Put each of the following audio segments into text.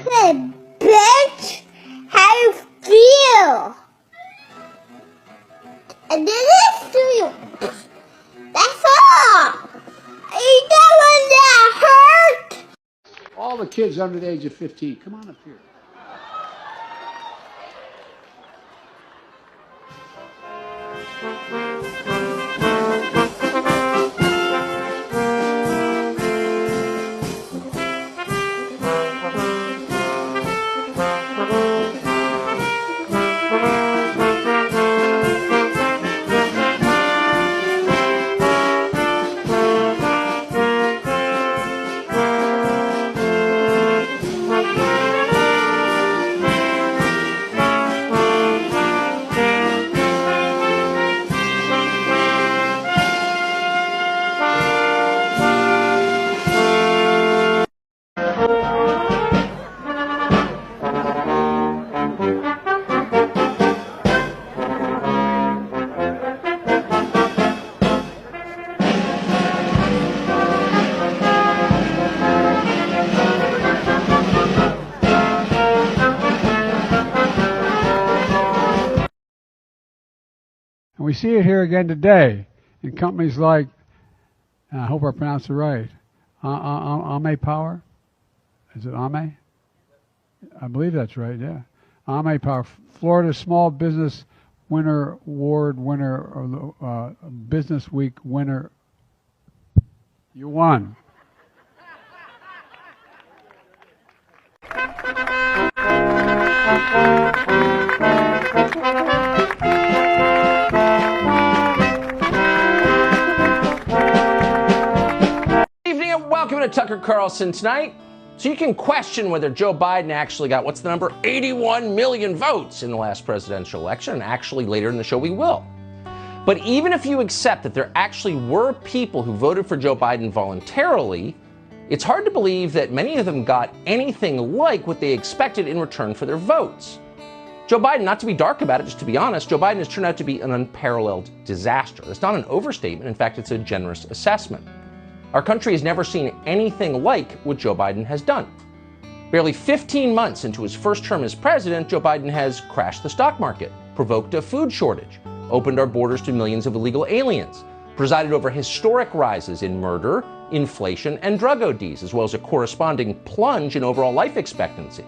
Hey, bitch, how you feel? I did this to you. That's all. You never that hurt. All the kids under the age of 15, come on up here. And we see it here again today in companies like, and I hope I pronounced it right, Ame Power. Is it Ame? I believe that's right, yeah. Ame Power, Florida Small Business Winner Award winner, or Business Week winner. You won. Welcome to Tucker Carlson Tonight. So you can question whether Joe Biden actually got, what's the number, 81 million votes in the last presidential election, and actually later in the show we will. But even if you accept that there actually were people who voted for Joe Biden voluntarily, it's hard to believe that many of them got anything like what they expected in return for their votes. Joe Biden, not to be dark about it, just to be honest, Joe Biden has turned out to be an unparalleled disaster. That's not an overstatement. In fact, it's a generous assessment. Our country has never seen anything like what Joe Biden has done. Barely 15 months into his first term as president, Joe Biden has crashed the stock market, provoked a food shortage, opened our borders to millions of illegal aliens, presided over historic rises in murder, inflation, and drug ODs, as well as a corresponding plunge in overall life expectancy.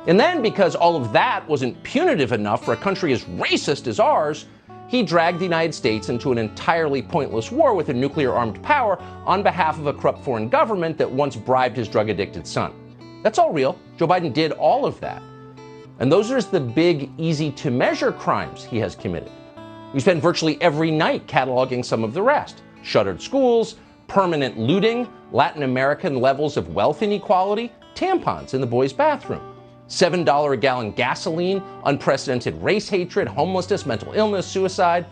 And then, because all of that wasn't punitive enough for a country as racist as ours, he dragged the United States into an entirely pointless war with a nuclear-armed power on behalf of a corrupt foreign government that once bribed his drug-addicted son. That's all real. Joe Biden did all of that. And those are the big, easy-to-measure crimes he has committed. We spend virtually every night cataloging some of the rest. Shuttered schools, permanent looting, Latin American levels of wealth inequality, tampons in the boys' bathroom. $7 a gallon gasoline, unprecedented race hatred, homelessness, mental illness, suicide.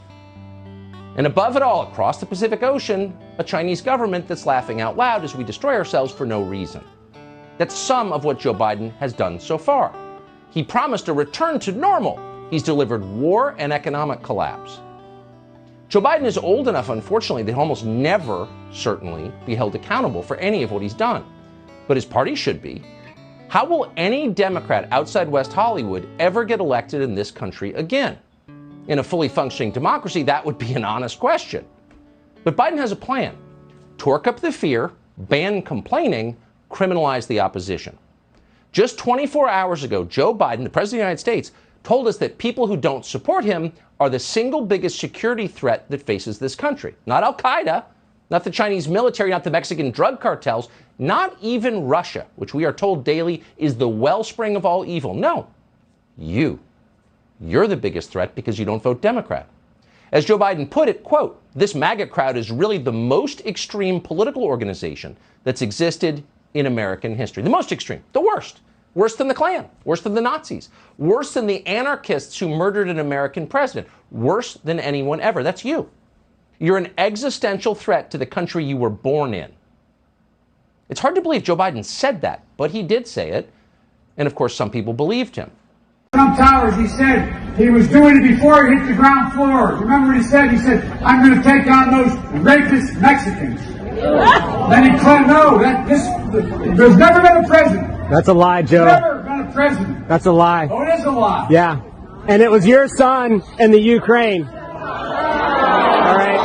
And above it all, across the Pacific Ocean, a Chinese government that's laughing out loud as we destroy ourselves for no reason. That's some of what Joe Biden has done so far. He promised a return to normal. He's delivered war and economic collapse. Joe Biden is old enough, unfortunately, that he'll almost never, certainly, be held accountable for any of what he's done. But his party should be. How will any Democrat outside West Hollywood ever get elected in this country again? In a fully functioning democracy, that would be an honest question. But Biden has a plan. Torque up the fear, ban complaining, criminalize the opposition. Just 24 hours ago, Joe Biden, the President of the United States, told us that people who don't support him are the single biggest security threat that faces this country. Not Al-Qaeda, not the Chinese military, not the Mexican drug cartels, not even Russia, which we are told daily is the wellspring of all evil. No, you. You're the biggest threat because you don't vote Democrat. As Joe Biden put it, quote, this MAGA crowd is really the most extreme political organization that's existed in American history. The most extreme, the worst. Worse than the Klan, worse than the Nazis, worse than the anarchists who murdered an American president, worse than anyone ever. That's you. You're an existential threat to the country you were born in. It's hard to believe Joe Biden said that, but he did say it. And of course, some people believed him. Trump Towers, he said he was doing it before he hit the ground floor. Remember what he said? He said, I'm going to take on those rapist Mexicans. Then he claimed, no, there's never been a president. That's a lie, Joe. for president. That's a lie. Oh, it is a lie. Yeah. And it was your son in the Ukraine. All right.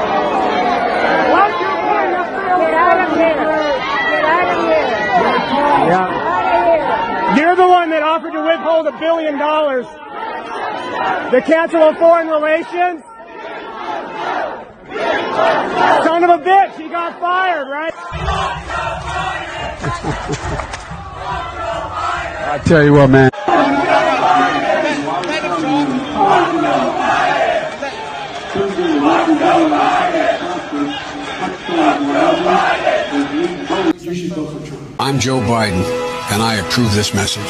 Get out of here. Get out of here. Yeah. You're the one that offered to withhold $1 billion. The Council of Foreign Relations. Son of a bitch, he got fired, right? I tell you what, man. I'm Joe Biden, and I approve this message.